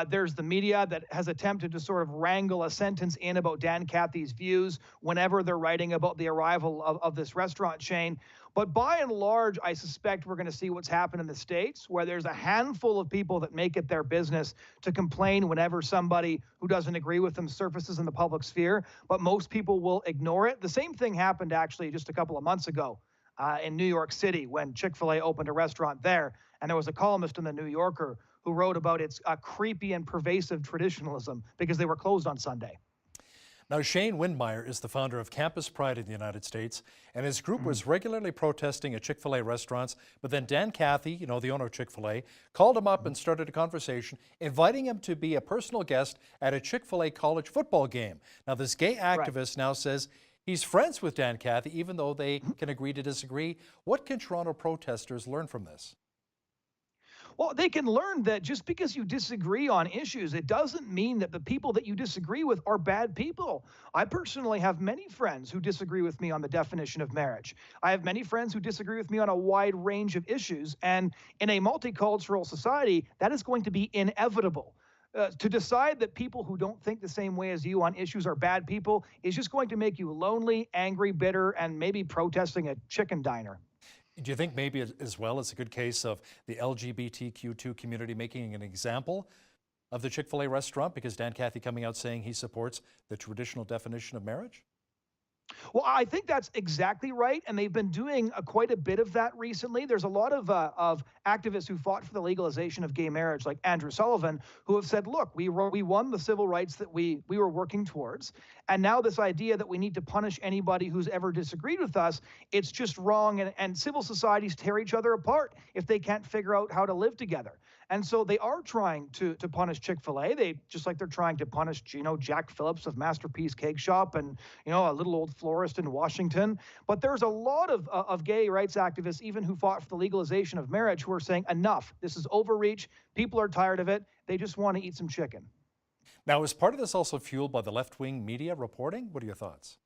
There's the media that has attempted to sort of wrangle a sentence in about Dan Cathy's views whenever they're writing about the arrival of this restaurant chain. But by and large, I suspect we're going to see what's happened in the States, where there's a handful of people that make it their business to complain whenever somebody who doesn't agree with them surfaces in the public sphere. But most people will ignore it. The same thing happened actually just a couple of months ago in New York City when Chick-fil-A opened a restaurant there. And there was a columnist in the New Yorker who wrote about its creepy and pervasive traditionalism because they were closed on Sunday. Now, Shane Windmeyer is the founder of Campus Pride in the United States, and his group was regularly protesting at Chick-fil-A restaurants. But then Dan Cathy, you know, the owner of Chick-fil-A, called him up and started a conversation, inviting him to be a personal guest at a Chick-fil-A college football game. Now, this gay activist now says he's friends with Dan Cathy, even though they can agree to disagree. What can Toronto protesters learn from this? Well, they can learn that just because you disagree on issues, it doesn't mean that the people that you disagree with are bad people. I personally have many friends who disagree with me on the definition of marriage. I have many friends who disagree with me on a wide range of issues. And in a multicultural society, that is going to be inevitable. To decide that people who don't think the same way as you on issues are bad people is just going to make you lonely, angry, bitter, and maybe protesting a chicken diner. Do you think maybe as well it's a good case of the LGBTQ2 community making an example of the Chick-fil-A restaurant because Dan Cathy coming out saying he supports the traditional definition of marriage? Well, I think that's exactly right, and they've been doing quite a bit of that recently. There's a lot of activists who fought for the legalization of gay marriage, like Andrew Sullivan, who have said, look, we won the civil rights that we were working towards, and now this idea that we need to punish anybody who's ever disagreed with us, it's just wrong, and civil societies tear each other apart if they can't figure out how to live together. And so they are trying to punish Chick-fil-A. They just like they're trying to punish, Jack Phillips of Masterpiece Cake Shop and, a little old florist in Washington. But there's a lot of gay rights activists, even who fought for the legalization of marriage, who are saying enough. This is overreach. People are tired of it. They just want to eat some chicken. Now, is part of this also fueled by the left-wing media reporting? What are your thoughts?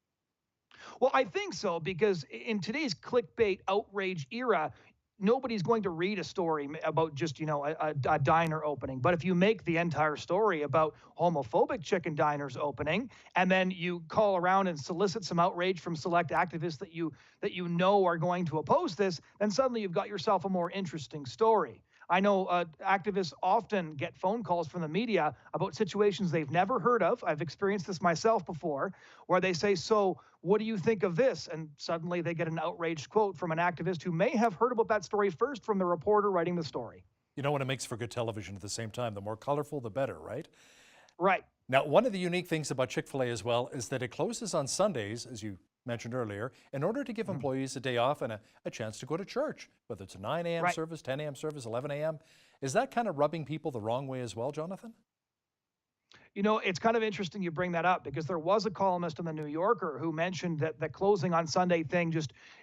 Well, I think so, because in today's clickbait outrage era, nobody's going to read a story about just, a diner opening. But if you make the entire story about homophobic chicken diners opening, and then you call around and solicit some outrage from select activists that you know are going to oppose this, then suddenly you've got yourself a more interesting story. I know activists often get phone calls from the media about situations they've never heard of. I've experienced this myself before, where they say, so what do you think of this? And suddenly they get an outraged quote from an activist who may have heard about that story first from the reporter writing the story. You know what it makes for good television at the same time? The more colorful, the better, right? Right. Now, one of the unique things about Chick-fil-A as well is that it closes on Sundays, as you mentioned earlier, in order to give employees a day off and a chance to go to church, whether it's a 9 a.m. service, 10 a.m. service, 11 a.m. Is that kind of rubbing people the wrong way as well, Jonathan? It's kind of interesting you bring that up, because there was a columnist in the New Yorker who mentioned that the closing on Sunday thing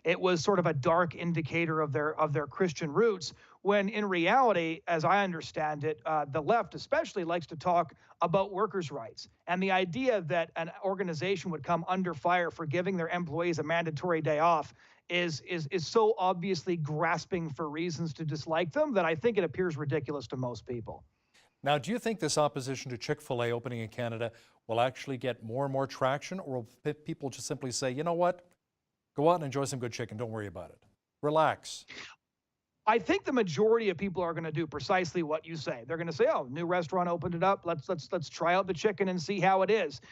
it was sort of a dark indicator of their Christian roots, when in reality, as I understand it, the left especially likes to talk about workers' rights. And the idea that an organization would come under fire for giving their employees a mandatory day off is so obviously grasping for reasons to dislike them that I think it appears ridiculous to most people. Now, do you think this opposition to Chick-fil-A opening in Canada will actually get more and more traction, or will people just simply say, you know what, go out and enjoy some good chicken, don't worry about it, relax? I think the majority of people are going to do precisely what you say. They're going to say, "Oh, new restaurant opened it up. Let's try out the chicken and see how it is."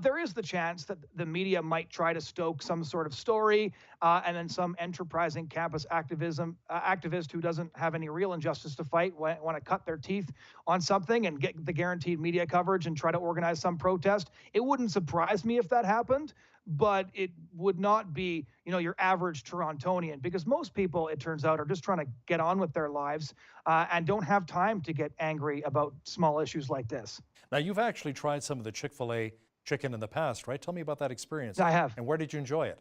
There is the chance that the media might try to stoke some sort of story, and then some enterprising campus activist who doesn't have any real injustice to fight want to cut their teeth on something and get the guaranteed media coverage and try to organize some protest. It wouldn't surprise me if that happened, but it would not be, your average Torontonian, because most people, it turns out, are just trying to get on with their lives and don't have time to get angry about small issues like this. Now, you've actually tried some of the Chick-fil-A chicken in the past, right? Tell me about that experience. I have. And where did you enjoy it?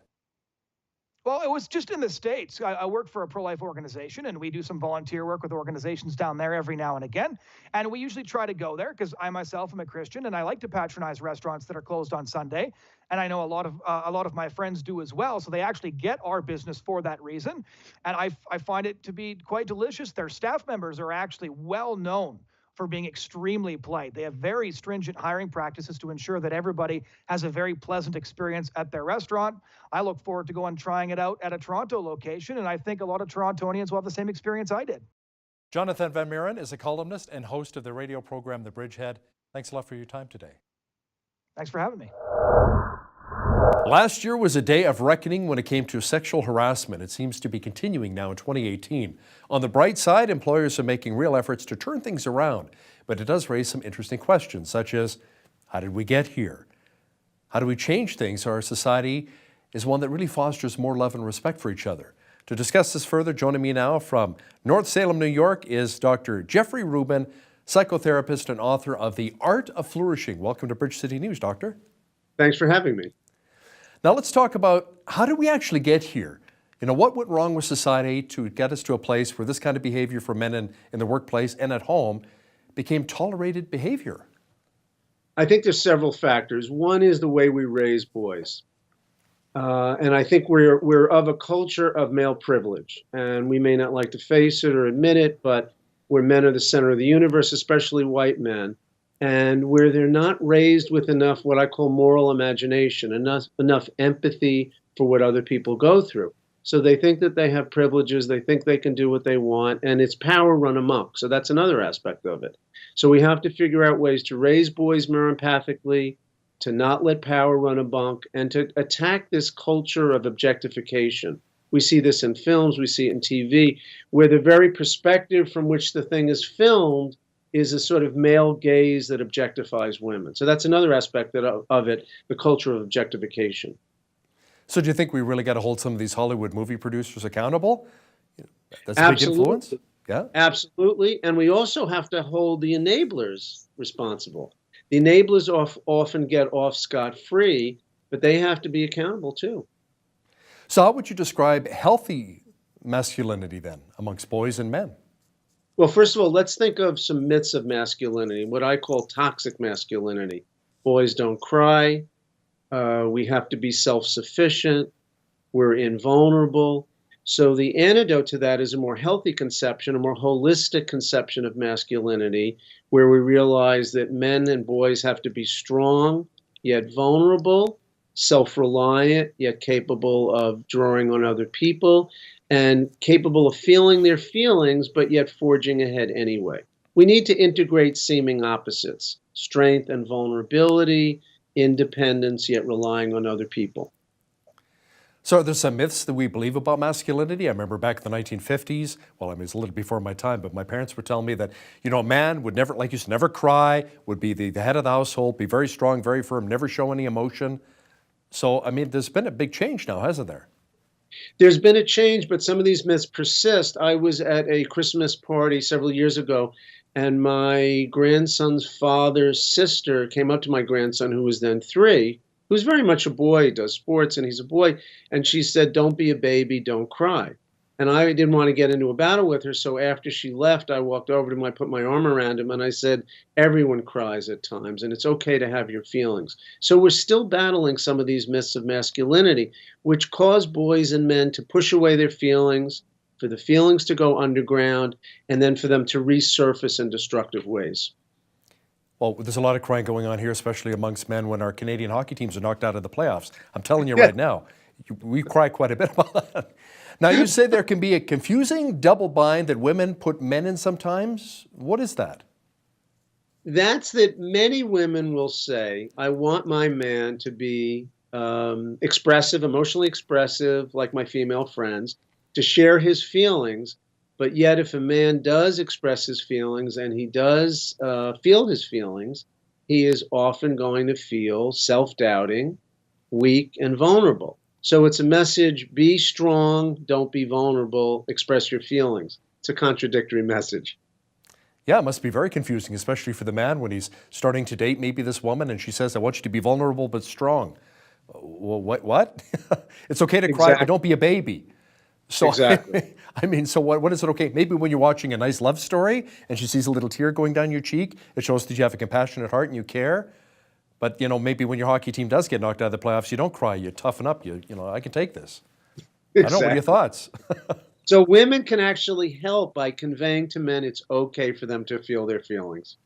Well, it was just in the States. I work for a pro-life organization, and we do some volunteer work with organizations down there every now and again. And we usually try to go there because I myself am a Christian, and I like to patronize restaurants that are closed on Sunday. And I know a lot of my friends do as well. So they actually get our business for that reason. And I find it to be quite delicious. Their staff members are actually well known for being extremely polite. They have very stringent hiring practices to ensure that everybody has a very pleasant experience at their restaurant. I look forward to going and trying it out at a Toronto location, and I think a lot of Torontonians will have the same experience I did. Jonathan Van Meren is a columnist and host of the radio program The Bridgehead. Thanks a lot for your time today. Thanks for having me. Last year was a day of reckoning when it came to sexual harassment. It seems to be continuing now in 2018. On the bright side, employers are making real efforts to turn things around, but it does raise some interesting questions, such as, how did we get here? How do we change things so our society is one that really fosters more love and respect for each other? To discuss this further, joining me now from North Salem, New York, is Dr. Jeffrey Rubin, psychotherapist and author of The Art of Flourishing. Welcome to Bridge City News, Doctor. Thanks for having me. Now let's talk about, how did we actually get here? You know, what went wrong with society to get us to a place where this kind of behavior for men in the workplace and at home became tolerated behavior? I think there's several factors. One is the way we raise boys. And I think we're of a culture of male privilege. And we may not like to face it or admit it, but where men are the center of the universe, especially white men, and where they're not raised with enough what I call moral imagination, enough empathy for what other people go through. So they think that they have privileges, they think they can do what they want, and it's power run amok. So that's another aspect of it. So we have to figure out ways to raise boys more empathically, to not let power run amok, and to attack this culture of objectification. We see this in films, we see it in TV, where the very perspective from which the thing is filmed is a sort of male gaze that objectifies women. So that's another aspect of it, the culture of objectification. So do you think we really got to hold some of these Hollywood movie producers accountable? That's a Absolutely. big influence? Yeah. Absolutely. And we also have to hold the enablers responsible. The enablers often get off scot-free, but they have to be accountable too. So how would you describe healthy masculinity then amongst boys and men? Well, first of all, let's think of some myths of masculinity, what I call toxic masculinity. Boys don't cry. We have to be self-sufficient. We're invulnerable. So the antidote to that is a more healthy conception, a more holistic conception of masculinity, where we realize that men and boys have to be strong, yet vulnerable, self-reliant, yet capable of drawing on other people, and capable of feeling their feelings, but yet forging ahead anyway. We need to integrate seeming opposites, strength and vulnerability, independence, yet relying on other people. So are there some myths that we believe about masculinity? I remember back in the 1950s, well, I mean, it's a little before my time, but my parents were telling me that, you know, a man would never, like you said, never cry, would be the head of the household, be very strong, very firm, never show any emotion. So, I mean, there's been a big change now, hasn't there? There's been a change, but some of these myths persist. I was at a Christmas party several years ago, and my grandson's father's sister came up to my grandson, who was then 3, who's very much a boy, does sports, and he's a boy, and she said, "Don't be a baby, don't cry." And I didn't want to get into a battle with her, so after she left, I walked over to him, I put my arm around him, and I said, everyone cries at times, and it's okay to have your feelings. So we're still battling some of these myths of masculinity, which cause boys and men to push away their feelings, for the feelings to go underground, and then for them to resurface in destructive ways. Well, there's a lot of crying going on here, especially amongst men when our Canadian hockey teams are knocked out of the playoffs. I'm telling you right now, we cry quite a bit about that. Now, you say there can be a confusing double bind that women put men in sometimes. What is that? That's that many women will say, I want my man to be expressive, emotionally expressive, like my female friends, to share his feelings. But yet, if a man does express his feelings and he does feel his feelings, he is often going to feel self-doubting, weak, and vulnerable. So it's a message, be strong, don't be vulnerable, express your feelings. It's a contradictory message. Yeah, it must be very confusing, especially for the man when he's starting to date maybe this woman and she says, I want you to be vulnerable but strong. Well, what? It's okay to cry, but don't be a baby. So, exactly. I mean, so what is it okay? Maybe when you're watching a nice love story and she sees a little tear going down your cheek, it shows that you have a compassionate heart and you care. But, you know, maybe when your hockey team does get knocked out of the playoffs, you don't cry, you toughen up, you know, I can take this. Exactly. I don't know, what are your thoughts? So women can actually help by conveying to men it's okay for them to feel their feelings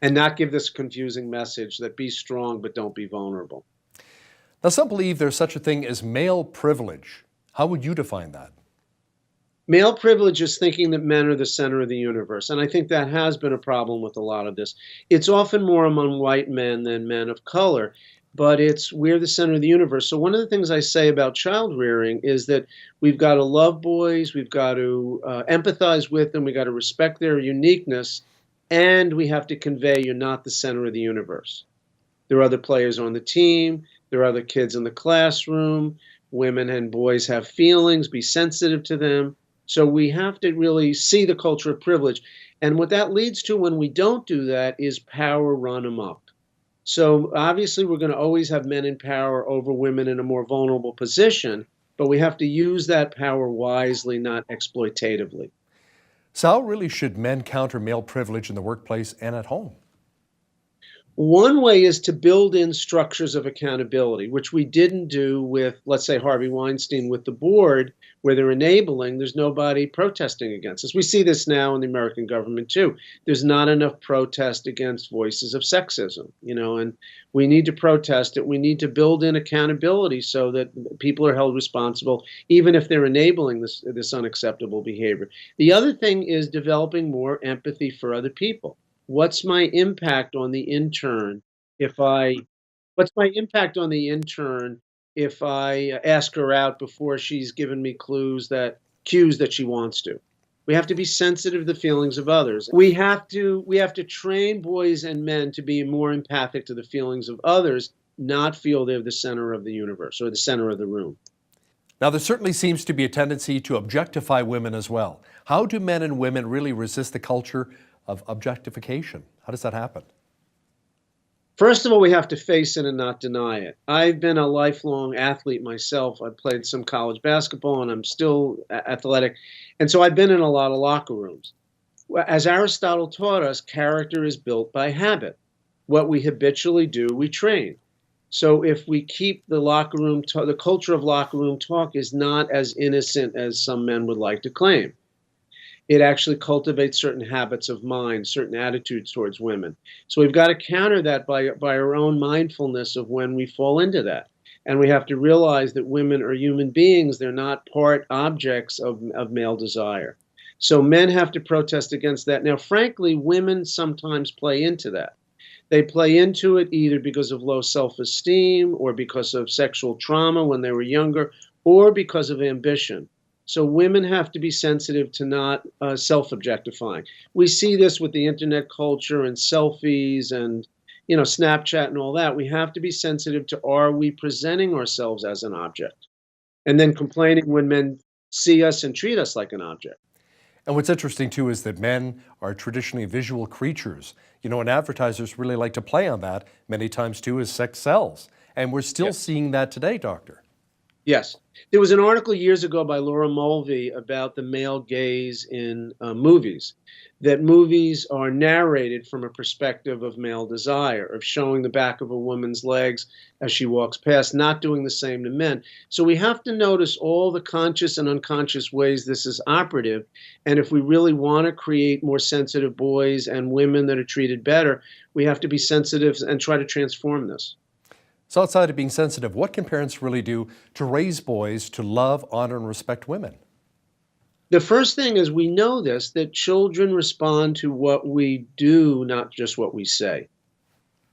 and not give this confusing message that be strong but don't be vulnerable. Now, some believe there's such a thing as male privilege. How would you define that? Male privilege is thinking that men are the center of the universe, and I think that has been a problem with a lot of this. It's often more among white men than men of color, but we're the center of the universe. So one of the things I say about child rearing is that we've got to love boys, we've got to empathize with them, we've got to respect their uniqueness, and we have to convey you're not the center of the universe. There are other players on the team, there are other kids in the classroom, women and boys have feelings, be sensitive to them. So we have to really see the culture of privilege. And what that leads to when we don't do that is power run amok. So obviously we're going to always have men in power over women in a more vulnerable position, but we have to use that power wisely, not exploitatively. So how really should men counter male privilege in the workplace and at home? One way is to build in structures of accountability, which we didn't do with, let's say, Harvey Weinstein with the board, where they're enabling, there's nobody protesting against us. We see this now in the American government too. There's not enough protest against voices of sexism, and we need to protest it. We need to build in accountability so that people are held responsible, even if they're enabling this unacceptable behavior. The other thing is developing more empathy for other people. What's my impact on the intern if I ask her out before she's given me cues that she wants to? We have to be sensitive to the feelings of others. We have to train boys and men to be more empathic to the feelings of others, not feel they're the center of the universe or the center of the room. Now, there certainly seems to be a tendency to objectify women as well. How do men and women really resist the culture of objectification? How does that happen? First of all, we have to face it and not deny it. I've been a lifelong athlete myself. I played some college basketball and I'm still athletic. And so I've been in a lot of locker rooms. As Aristotle taught us, character is built by habit. What we habitually do, we train. So if we keep the locker room, the culture of locker room talk is not as innocent as some men would like to claim. It actually cultivates certain habits of mind, certain attitudes towards women. So we've got to counter that by our own mindfulness of when we fall into that. And we have to realize that women are human beings. They're not part objects of male desire. So men have to protest against that. Now, frankly, women sometimes play into that. They play into it either because of low self-esteem or because of sexual trauma when they were younger or because of ambition. So women have to be sensitive to not self-objectifying. We see this with the internet culture and selfies and Snapchat and all that. We have to be sensitive to, are we presenting ourselves as an object? And then complaining when men see us and treat us like an object. And what's interesting too is that men are traditionally visual creatures, and advertisers really like to play on that many times too as sex sells. And we're still seeing that today, Doctor. Yes. There was an article years ago by Laura Mulvey about the male gaze in movies, that movies are narrated from a perspective of male desire, of showing the back of a woman's legs as she walks past, not doing the same to men. So we have to notice all the conscious and unconscious ways this is operative. And if we really want to create more sensitive boys and women that are treated better, we have to be sensitive and try to transform this. So outside of being sensitive, what can parents really do to raise boys to love, honor, and respect women? The first thing is we know this, that children respond to what we do, not just what we say.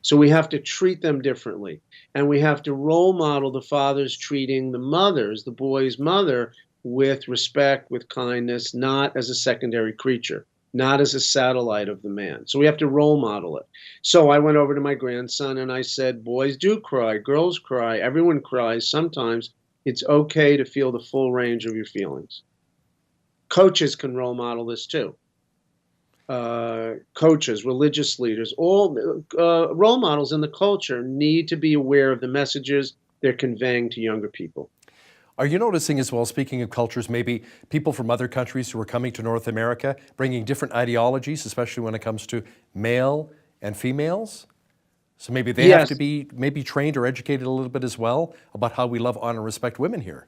So we have to treat them differently. And we have to role model the fathers treating the mothers, the boy's mother, with respect, with kindness, not as a secondary creature, not as a satellite of the man. So we have to role model it. So I went over to my grandson and I said, boys do cry, girls cry, everyone cries sometimes. It's okay to feel the full range of your feelings. Coaches can role model this too. Coaches, religious leaders, all role models in the culture need to be aware of the messages they're conveying to younger people. Are you noticing as well, speaking of cultures, maybe people from other countries who are coming to North America, bringing different ideologies, especially when it comes to male and females? So maybe they have to be maybe trained or educated a little bit as well about how we love, honor, and respect women here.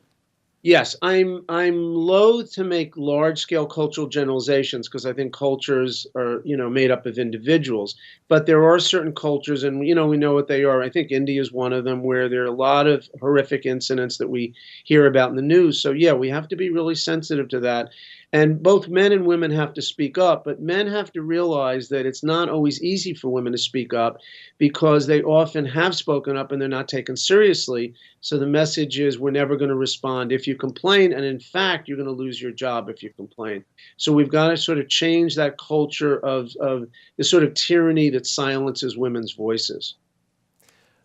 Yes, I'm loath to make large-scale cultural generalizations because I think cultures are, made up of individuals. But there are certain cultures, and we know what they are. I think India is one of them, where there are a lot of horrific incidents that we hear about in the news. So yeah, we have to be really sensitive to that. And both men and women have to speak up, but men have to realize that it's not always easy for women to speak up because they often have spoken up and they're not taken seriously. So the message is we're never going to respond if you complain, and in fact, you're going to lose your job if you complain. So we've got to sort of change that culture of the sort of tyranny that silences women's voices.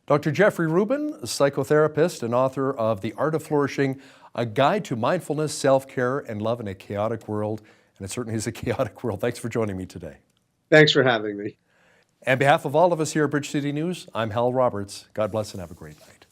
Dr. Jeffrey Rubin, a psychotherapist and author of The Art of Flourishing, a guide to mindfulness, self-care, and love in a chaotic world. And it certainly is a chaotic world. Thanks for joining me today. Thanks for having me. On behalf of all of us here at Bridge City News, I'm Hal Roberts. God bless and have a great night.